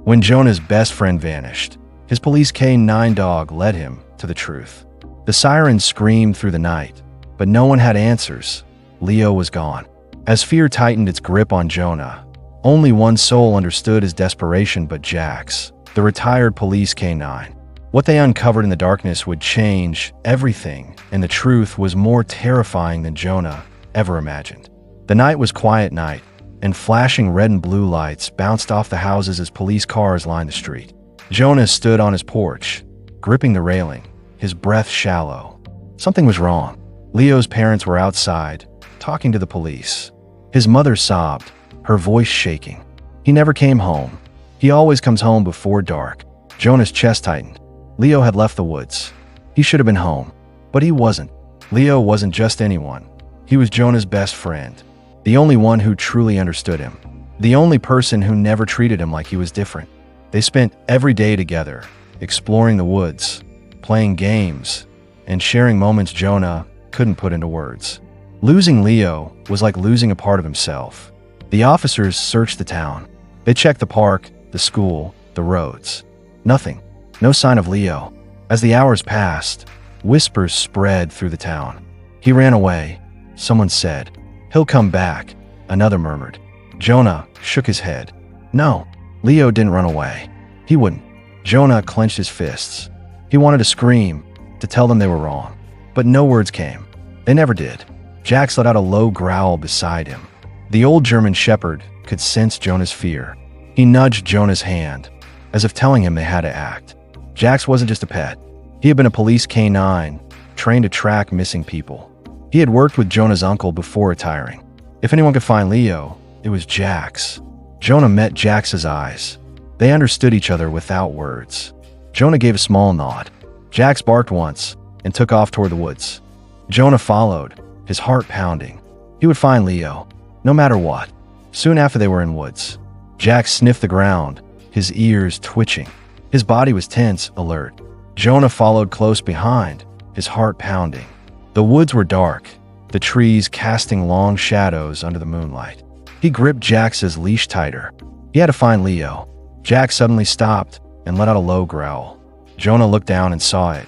When Jonah's best friend vanished, his police K-9 dog led him to the truth. The sirens screamed through the night, but no one had answers. Leo was gone. As fear tightened its grip on Jonah, only one soul understood his desperation but Jack's, the retired police K-9. What they uncovered in the darkness would change everything, and the truth was more terrifying than Jonah ever imagined. The night was quiet night, and flashing red and blue lights bounced off the houses as police cars lined the street. Jonah stood on his porch, gripping the railing, his breath shallow. Something was wrong. Leo's parents were outside, talking to the police. His mother sobbed, her voice shaking. He never came home. He always comes home before dark. Jonah's chest tightened. Leo had left the woods. He should have been home, but he wasn't. Leo wasn't just anyone. He was Jonah's best friend, the only one who truly understood him, the only person who never treated him like he was different. They spent every day together, exploring the woods, playing games, and sharing moments Jonah couldn't put into words. Losing Leo was like losing a part of himself. The officers searched the town. They checked the park, the school, the roads. Nothing. No sign of Leo. As the hours passed, whispers spread through the town. He ran away. Someone said, "He'll come back." Another murmured. Jonah shook his head. No, Leo didn't run away. He wouldn't. Jonah clenched his fists. He wanted to scream, to tell them they were wrong. But no words came. They never did. Jax let out a low growl beside him. The old German shepherd could sense Jonah's fear. He nudged Jonah's hand, as if telling him they had to act. Jax wasn't just a pet. He had been a police K-9, trained to track missing people. He had worked with Jonah's uncle before retiring. If anyone could find Leo, it was Jax. Jonah met Jax's eyes. They understood each other without words. Jonah gave a small nod. Jax barked once and took off toward the woods. Jonah followed, his heart pounding. He would find Leo, no matter what. Soon after they were in woods, Jax sniffed the ground, his ears twitching. His body was tense, alert. Jonah followed close behind, his heart pounding. The woods were dark, the trees casting long shadows under the moonlight. He gripped Jax's leash tighter. He had to find Leo. Jax suddenly stopped and let out a low growl. Jonah looked down and saw it.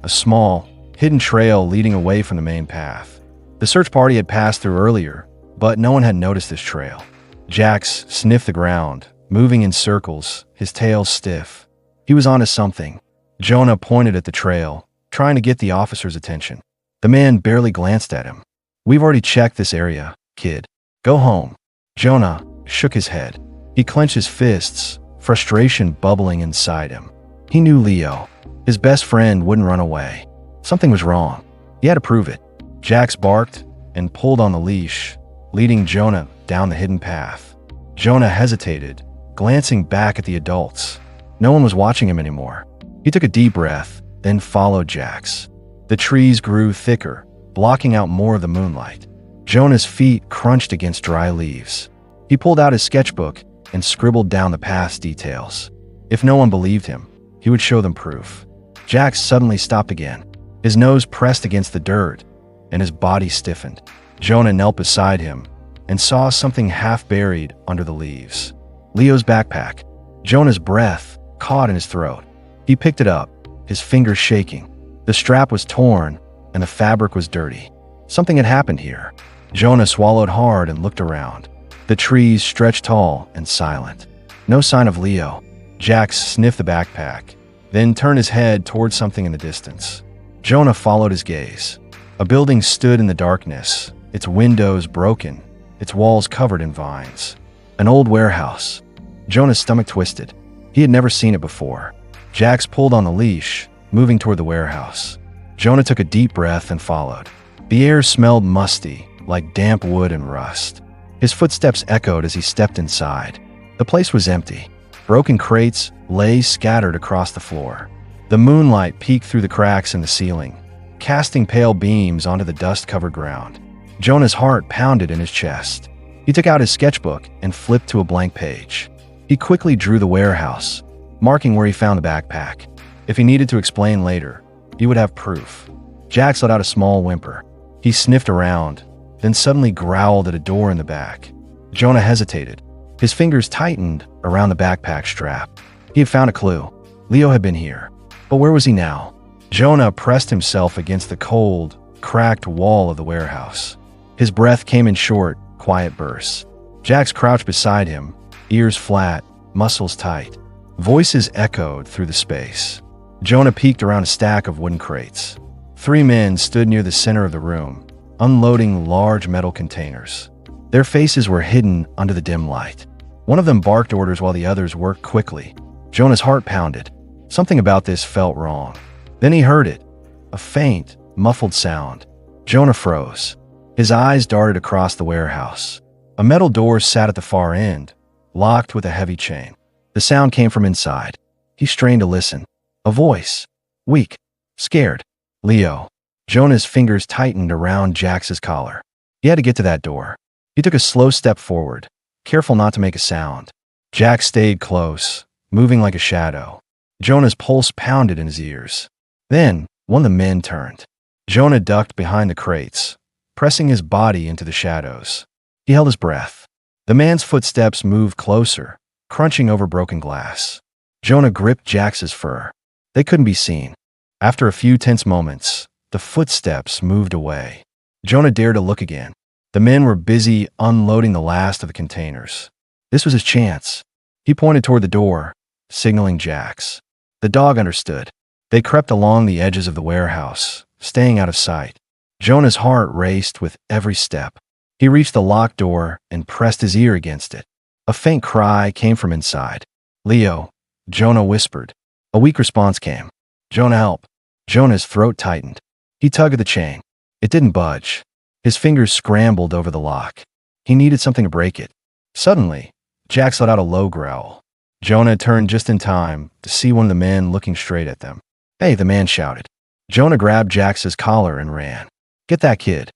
A small, hidden trail leading away from the main path. The search party had passed through earlier, but no one had noticed this trail. Jax sniffed the ground, moving in circles, his tail stiff. He was onto something. Jonah pointed at the trail, trying to get the officer's attention. The man barely glanced at him. "We've already checked this area, kid. Go home." Jonah shook his head. He clenched his fists, frustration bubbling inside him. He knew Leo. His best friend wouldn't run away. Something was wrong. He had to prove it. Jax barked and pulled on the leash, leading Jonah down the hidden path. Jonah hesitated, glancing back at the adults. No one was watching him anymore. He took a deep breath, then followed Jax. The trees grew thicker, blocking out more of the moonlight. Jonah's feet crunched against dry leaves. He pulled out his sketchbook and scribbled down the path's details. If no one believed him, he would show them proof. Jax suddenly stopped again. His nose pressed against the dirt, and his body stiffened. Jonah knelt beside him and saw something half buried under the leaves. Leo's backpack. Jonah's breath caught in his throat. He picked it up, his fingers shaking. The strap was torn, and the fabric was dirty. Something had happened here. Jonah swallowed hard and looked around. The trees stretched tall and silent. No sign of Leo. Jax sniffed the backpack, then turned his head toward something in the distance. Jonah followed his gaze. A building stood in the darkness, its windows broken, its walls covered in vines. An old warehouse. Jonah's stomach twisted. He had never seen it before. Jax pulled on the leash, moving toward the warehouse. Jonah took a deep breath and followed. The air smelled musty, like damp wood and rust. His footsteps echoed as he stepped inside. The place was empty. Broken crates lay scattered across the floor. The moonlight peeked through the cracks in the ceiling, casting pale beams onto the dust-covered ground. Jonah's heart pounded in his chest. He took out his sketchbook and flipped to a blank page. He quickly drew the warehouse, marking where he found the backpack. If he needed to explain later, he would have proof. Jax let out a small whimper. He sniffed around, then suddenly growled at a door in the back. Jonah hesitated. His fingers tightened around the backpack strap. He had found a clue. Leo had been here. But where was he now? Jonah pressed himself against the cold, cracked wall of the warehouse. His breath came in short, quiet bursts. Jax crouched beside him, ears flat, muscles tight. Voices echoed through the space. Jonah peeked around a stack of wooden crates. 3 men stood near the center of the room, unloading large metal containers. Their faces were hidden under the dim light. One of them barked orders while the others worked quickly. Jonah's heart pounded. Something about this felt wrong. Then he heard it. A faint, muffled sound. Jonah froze. His eyes darted across the warehouse. A metal door sat at the far end, locked with a heavy chain. The sound came from inside. He strained to listen. A voice. Weak. Scared. Leo. Jonah's fingers tightened around Jax's collar. He had to get to that door. He took a slow step forward, careful not to make a sound. Jax stayed close, moving like a shadow. Jonah's pulse pounded in his ears. Then, one of the men turned. Jonah ducked behind the crates, pressing his body into the shadows. He held his breath. The man's footsteps moved closer, crunching over broken glass. Jonah gripped Jax's fur. They couldn't be seen. After a few tense moments, the footsteps moved away. Jonah dared to look again. The men were busy unloading the last of the containers. This was his chance. He pointed toward the door, signaling Jax. The dog understood. They crept along the edges of the warehouse, staying out of sight. Jonah's heart raced with every step. He reached the locked door and pressed his ear against it. A faint cry came from inside. Leo, Jonah whispered. A weak response came. Jonah, help. Jonah's throat tightened. He tugged at the chain. It didn't budge. His fingers scrambled over the lock. He needed something to break it. Suddenly, Jax let out a low growl. Jonah turned just in time to see one of the men looking straight at them. Hey, the man shouted. Jonah grabbed Jax's collar and ran. Get that kid.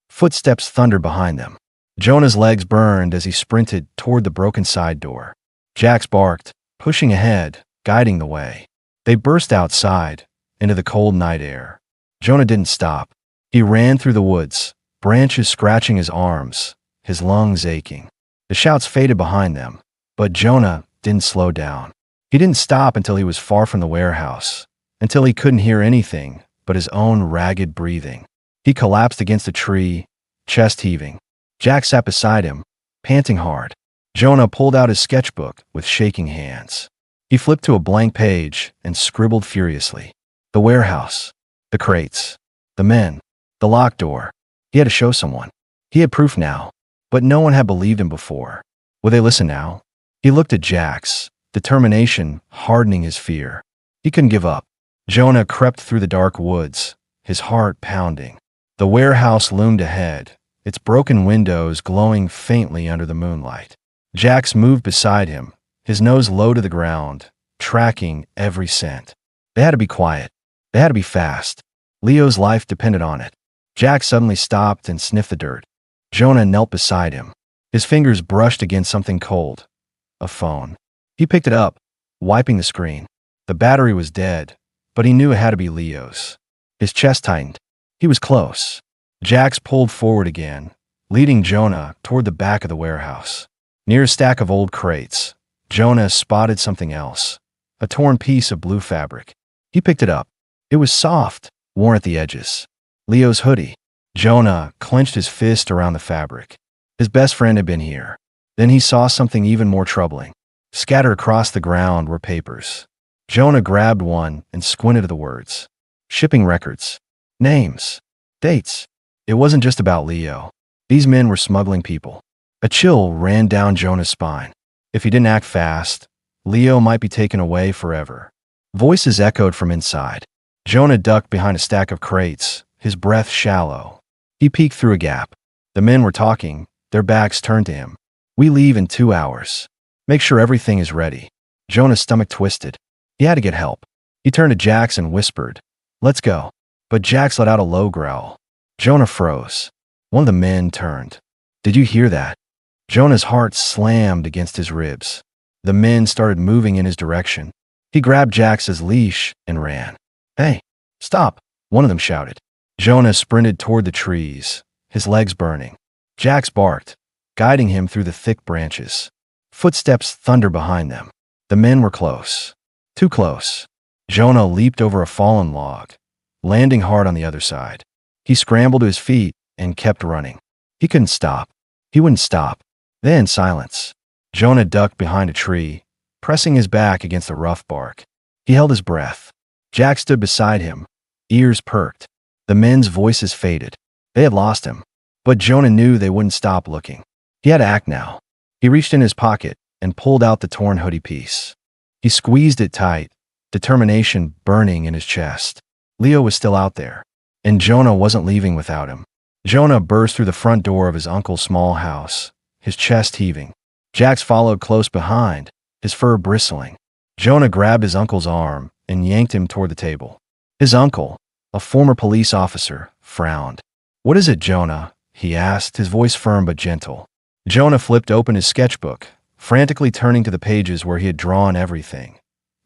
Footsteps thundered behind them. Jonah's legs burned as he sprinted toward the broken side door. Jax barked, pushing ahead, guiding the way. They burst outside, into the cold night air. Jonah didn't stop. He ran through the woods, branches scratching his arms, his lungs aching. The shouts faded behind them, but Jonah didn't slow down. He didn't stop until he was far from the warehouse, until he couldn't hear anything but his own ragged breathing. He collapsed against a tree, chest heaving. Jax sat beside him, panting hard. Jonah pulled out his sketchbook with shaking hands. He flipped to a blank page and scribbled furiously. The warehouse, the crates, the men, the locked door. He had to show someone. He had proof now, but no one had believed him before. Would they listen now? He looked at Jax, determination hardening his fear. He couldn't give up. Jonah crept through the dark woods, his heart pounding. The warehouse loomed ahead, its broken windows glowing faintly under the moonlight. Jax moved beside him, his nose low to the ground, tracking every scent. They had to be quiet. They had to be fast. Leo's life depended on it. Jax suddenly stopped and sniffed the dirt. Jonah knelt beside him. His fingers brushed against something cold. A phone. He picked it up, wiping the screen. The battery was dead, but he knew it had to be Leo's. His chest tightened. He was close. Jax pulled forward again, leading Jonah toward the back of the warehouse. Near a stack of old crates, Jonah spotted something else, a torn piece of blue fabric. He picked it up. It was soft, worn at the edges. Leo's hoodie. Jonah clenched his fist around the fabric. His best friend had been here. Then he saw something even more troubling. Scattered across the ground were papers. Jonah grabbed one and squinted at the words. Shipping records. Names. Dates. It wasn't just about Leo. These men were smuggling people. A chill ran down Jonah's spine. If he didn't act fast, Leo might be taken away forever. Voices echoed from inside. Jonah ducked behind a stack of crates, his breath shallow. He peeked through a gap. The men were talking, their backs turned to him. We leave in 2 hours. Make sure everything is ready. Jonah's stomach twisted. He had to get help. He turned to Jax and whispered, Let's go. But Jax let out a low growl. Jonah froze. One of the men turned. Did you hear that? Jonah's heart slammed against his ribs. The men started moving in his direction. He grabbed Jax's leash and ran. Hey, stop, one of them shouted. Jonah sprinted toward the trees, his legs burning. Jax barked, guiding him through the thick branches. Footsteps thundered behind them. The men were close. Too close. Jonah leaped over a fallen log, landing hard on the other side. He scrambled to his feet and kept running. He couldn't stop. He wouldn't stop. Then silence. Jonah ducked behind a tree, pressing his back against the rough bark. He held his breath. Jack stood beside him, ears perked. The men's voices faded. They had lost him. But Jonah knew they wouldn't stop looking. He had to act now. He reached in his pocket and pulled out the torn hoodie piece. He squeezed it tight, determination burning in his chest. Leo was still out there, and Jonah wasn't leaving without him. Jonah burst through the front door of his uncle's small house, his chest heaving. Jax followed close behind, his fur bristling. Jonah grabbed his uncle's arm and yanked him toward the table. His uncle, a former police officer, frowned. "What is it, Jonah?" he asked, his voice firm but gentle. Jonah flipped open his sketchbook, frantically turning to the pages where he had drawn everything.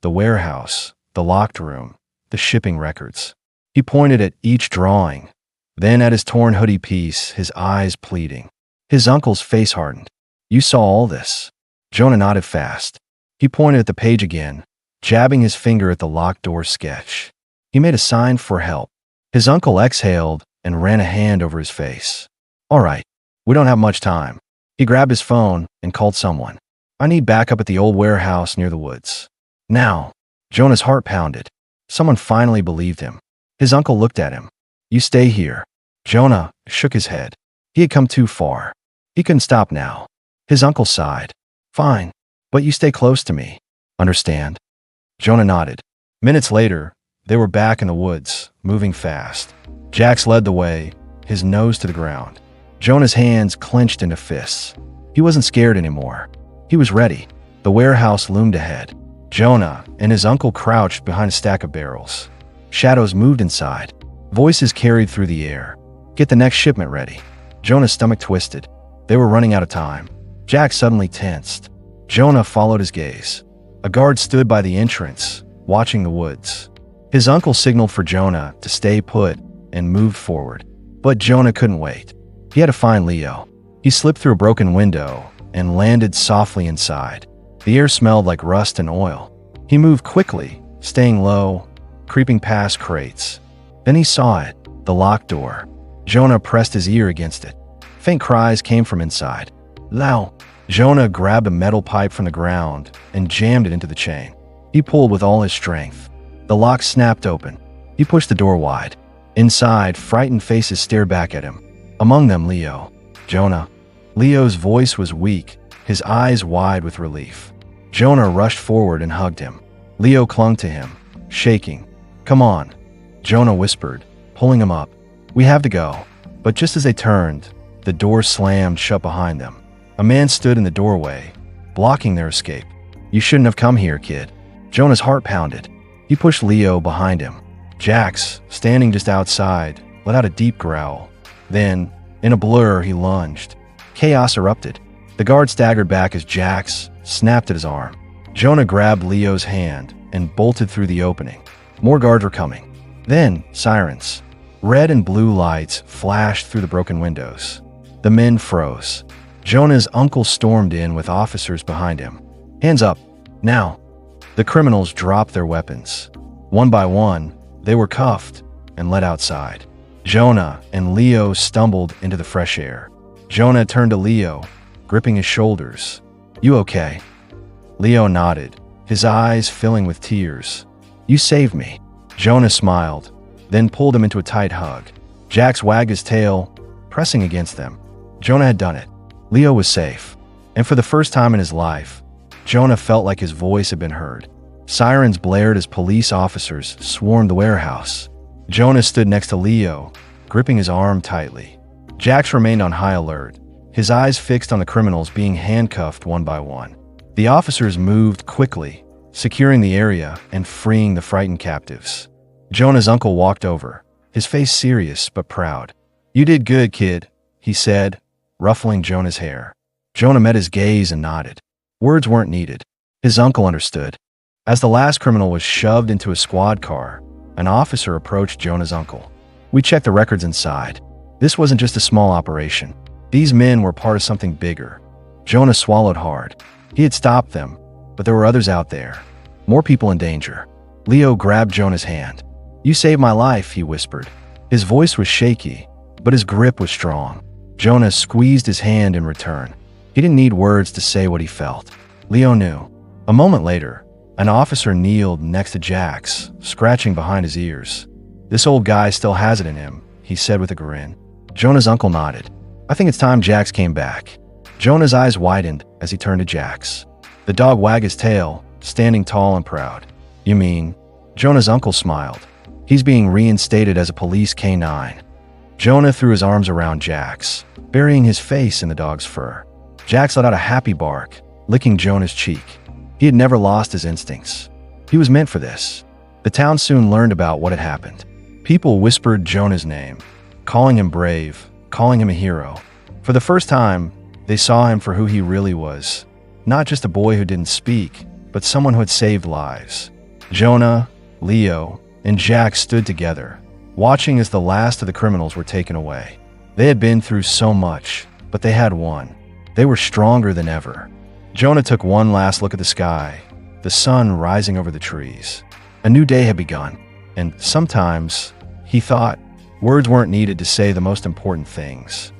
The warehouse, the locked room, the shipping records. He pointed at each drawing, then at his torn hoodie piece, his eyes pleading. His uncle's face hardened. "You saw all this?" Jonah nodded fast. He pointed at the page again, jabbing his finger at the locked door sketch. He made a sign for help. His uncle exhaled and ran a hand over his face. "All right, we don't have much time." He grabbed his phone and called someone. "I need backup at the old warehouse near the woods. Now." Jonah's heart pounded. Someone finally believed him. His uncle looked at him. "You stay here." Jonah shook his head. He had come too far. He couldn't stop now. His uncle sighed. "Fine, but you stay close to me. Understand?" Jonah nodded. Minutes later, they were back in the woods, moving fast. Jax led the way, his nose to the ground. Jonah's hands clenched into fists. He wasn't scared anymore. He was ready. The warehouse loomed ahead. Jonah and his uncle crouched behind a stack of barrels. Shadows moved inside. Voices carried through the air. "Get the next shipment ready." Jonah's stomach twisted. They were running out of time. Jack suddenly tensed. Jonah followed his gaze. A guard stood by the entrance, watching the woods. His uncle signaled for Jonah to stay put and moved forward. But Jonah couldn't wait. He had to find Leo. He slipped through a broken window and landed softly inside. The air smelled like rust and oil. He moved quickly, staying low, creeping past crates. Then he saw it, the locked door. Jonah pressed his ear against it. Faint cries came from inside. "Lao!" Jonah grabbed a metal pipe from the ground and jammed it into the chain. He pulled with all his strength. The lock snapped open. He pushed the door wide. Inside, frightened faces stared back at him. Among them, Leo. "Jonah." Leo's voice was weak, his eyes wide with relief. Jonah rushed forward and hugged him. Leo clung to him, shaking. "Come on," Jonah whispered, pulling him up. "We have to go." But just as they turned, the door slammed shut behind them. A man stood in the doorway, blocking their escape. "You shouldn't have come here, kid." Jonah's heart pounded. He pushed Leo behind him. Jax, standing just outside, let out a deep growl. Then, in a blur, he lunged. Chaos erupted. The guard staggered back as Jax snapped at his arm. Jonah grabbed Leo's hand and bolted through the opening. More guards were coming. Then, sirens. Red and blue lights flashed through the broken windows. The men froze. Jonah's uncle stormed in with officers behind him. "Hands up, now." The criminals dropped their weapons. One by one, they were cuffed and led outside. Jonah and Leo stumbled into the fresh air. Jonah turned to Leo, gripping his shoulders. "You okay?" Leo nodded, his eyes filling with tears. "You saved me." Jonah smiled, then pulled him into a tight hug. Jax wagged his tail, pressing against them. Jonah had done it. Leo was safe. And for the first time in his life, Jonah felt like his voice had been heard. Sirens blared as police officers swarmed the warehouse. Jonah stood next to Leo, gripping his arm tightly. Jax remained on high alert, his eyes fixed on the criminals being handcuffed one by one. The officers moved quickly, securing the area and freeing the frightened captives. Jonah's uncle walked over, his face serious but proud. "You did good, kid," he said, ruffling Jonah's hair. Jonah met his gaze and nodded. Words weren't needed. His uncle understood. As the last criminal was shoved into a squad car, an officer approached Jonah's uncle. "We checked the records inside. This wasn't just a small operation. These men were part of something bigger." Jonah swallowed hard. He had stopped them, but there were others out there. More people in danger. Leo grabbed Jonah's hand. "You saved my life," he whispered. His voice was shaky, but his grip was strong. Jonah squeezed his hand in return. He didn't need words to say what he felt. Leo knew. A moment later, an officer kneeled next to Jax, scratching behind his ears. "This old guy still has it in him," he said with a grin. Jonah's uncle nodded. "I think it's time Jax came back." Jonah's eyes widened as he turned to Jax. The dog wagged his tail, standing tall and proud. "You mean?" Jonah's uncle smiled. "He's being reinstated as a police canine." Jonah threw his arms around Jax, burying his face in the dog's fur. Jax let out a happy bark, licking Jonah's cheek. He had never lost his instincts. He was meant for this. The town soon learned about what had happened. People whispered Jonah's name, calling him brave, calling him a hero. For the first time, they saw him for who he really was. Not just a boy who didn't speak, but someone who had saved lives. Jonah, Leo, and Jax stood together, watching as the last of the criminals were taken away. They had been through so much, but they had won. They were stronger than ever. Jonah took one last look at the sky, the sun rising over the trees. A new day had begun, and sometimes, he thought, words weren't needed to say the most important things.